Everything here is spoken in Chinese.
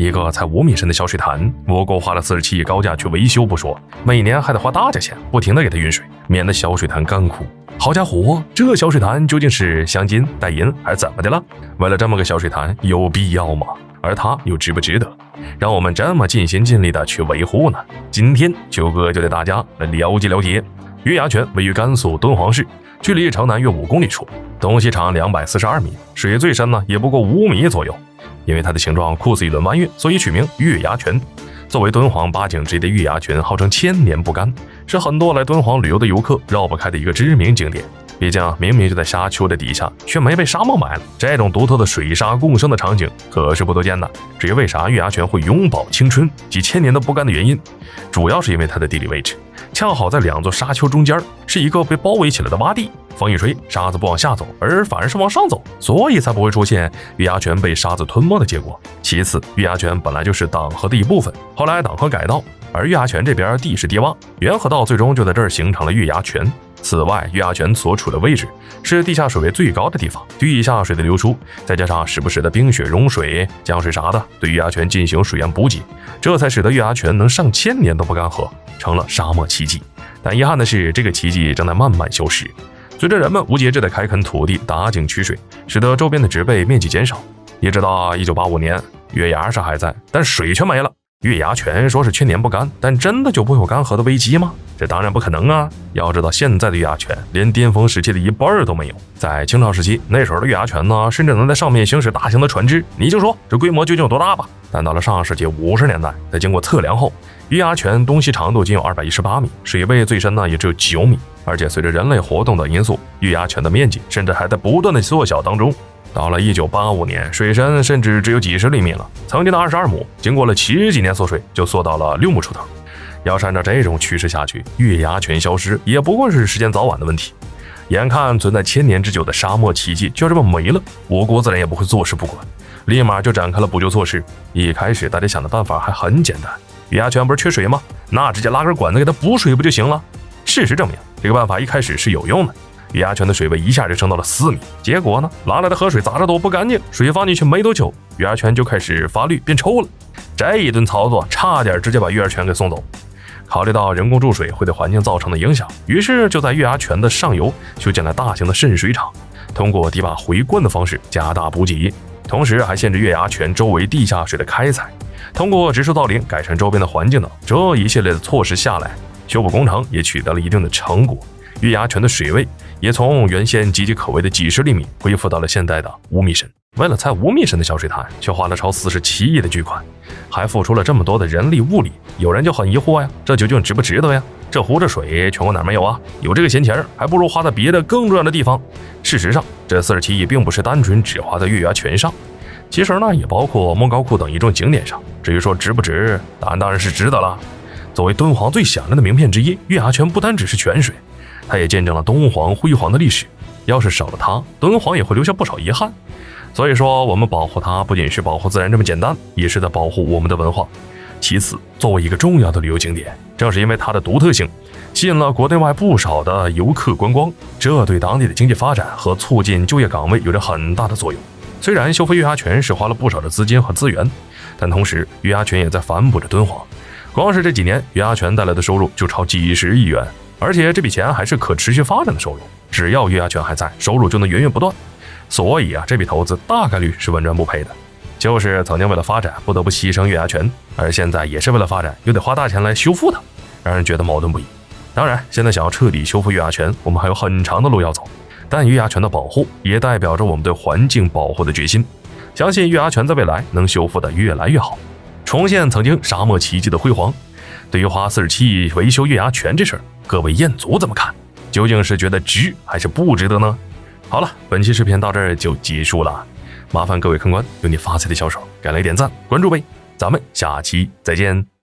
一个才5米深的小水潭，我国花了47亿高价去维修不说，每年还得花大价钱，不停地给它运水，免得小水潭干枯。好家伙，这小水潭究竟是镶金带银还是怎么的了？为了这么个小水潭，有必要吗？而它又值不值得让我们这么尽心尽力的去维护呢？今天秋哥就带大家来了解了解。月牙泉位于甘肃敦煌市，距离城南约5公里处，东西长242米，水最深呢也不过5米左右。因为它的形状酷似一轮弯月，所以取名月牙泉。作为敦煌8景之一的月牙泉，号称1000年不干，是很多来敦煌旅游的游客绕不开的一个知名景点。毕竟明明就在沙丘的底下，却没被沙漠埋了，这种独特的水沙共生的场景可是不多见的。至于为啥月牙泉会永葆青春及1000年的不干的原因，主要是因为它的地理位置恰好在2座沙丘中间，是一个被包围起来的洼地，风一吹，沙子不往下走，而反而是往上走，所以才不会出现月牙泉被沙子吞没的结果。其次，月牙泉本来就是党河的一部分，后来党河改道，而月牙泉这边地势低洼，原河道最终就在这儿形成了月牙泉。此外，月牙泉所处的位置是地下水位最高的地方，地下水的流出，再加上时不时的冰雪融水、降水啥的，对月牙泉进行水源补给，这才使得月牙泉能上千年都不干涸，成了沙漠奇迹。但遗憾的是，这个奇迹正在慢慢消失。随着人们无节制的开垦土地、打井取水，使得周边的植被面积减少。一直到1985年，月牙是还在，但水却没了。月牙泉说是1000年不干，但真的就不会有干涸的危机吗？这当然不可能啊！要知道，现在的月牙泉连巅峰时期的一半都没有。在清朝时期，那时候的月牙泉呢，甚至能在上面行驶大型的船只，你就说这规模究竟有多大吧？但到了上世纪50年代，在经过测量后，月牙泉东西长度仅有218米，水位最深呢也只有9米，而且随着人类活动等因素，月牙泉的面积甚至还在不断的缩小当中。到了1985年，水深甚至只有几十厘米了，曾经的22亩，经过了70几年缩水，就缩到了6亩出头。要是按照这种趋势下去，月牙泉消失也不过是时间早晚的问题。眼看存在1000年之久的沙漠奇迹就这么没了，我国自然也不会坐视不管，立马就展开了补救措施。一开始大家想的办法还很简单，月牙泉不是缺水吗？那直接拉根管子给它补水不就行了？事实证明，这个办法一开始是有用的。月牙泉的水位一下就升到了4米，结果呢，拿来的河水咋着都不干净，水放进去没多久，月牙泉就开始发绿变臭了。这一顿操作差点直接把月牙泉给送走。考虑到人工注水会对环境造成的影响，于是就在月牙泉的上游修建了大型的渗水厂，通过堤坝回灌的方式加大补给，同时还限制月牙泉周围地下水的开采，通过植树造林改善周边的环境等，这一系列的措施下来，修补工程也取得了一定的成果。月牙泉的水位也从原先岌岌可危的几十厘米恢复到了现在的5米深。为了才5米深的小水潭，却花了超47亿的巨款，还付出了这么多的人力物力，有人就很疑惑呀，这究竟值不值得呀？这湖这水全国哪没有啊？有这个闲钱，还不如花在别的更重要的地方。事实上，这47亿并不是单纯只花在月牙泉上，其实呢，也包括莫高窟等一众景点上。至于说值不值，答案当然是值得了。作为敦煌最响亮的名片之一，月牙泉不单只是泉水，它也见证了敦煌辉煌的历史。要是少了它，敦煌也会留下不少遗憾。所以说，我们保护它不仅是保护自然这么简单，也是在保护我们的文化。其次，作为一个重要的旅游景点，正是因为它的独特性，吸引了国内外不少的游客观光，这对当地的经济发展和促进就业岗位有着很大的作用。虽然修复月牙泉是花了不少的资金和资源，但同时月牙泉也在反哺着敦煌。光是这几年，月牙泉带来的收入就超几十亿元，而且这笔钱还是可持续发展的收入，只要月牙泉还在，收入就能源源不断。所以啊，这笔投资大概率是稳赚不赔的。就是曾经为了发展不得不牺牲月牙泉，而现在也是为了发展又得花大钱来修复它，让人觉得矛盾不已。当然，现在想要彻底修复月牙泉，我们还有很长的路要走，但月牙泉的保护也代表着我们对环境保护的决心。相信月牙泉在未来能修复得越来越好，重现曾经沙漠奇迹的辉煌。对于花47亿维修月牙泉这事儿，各位彦祖怎么看？究竟是觉得值还是不值得呢？好了，本期视频到这儿就结束了，麻烦各位看官用你发财的小手给来点赞关注呗，咱们下期再见。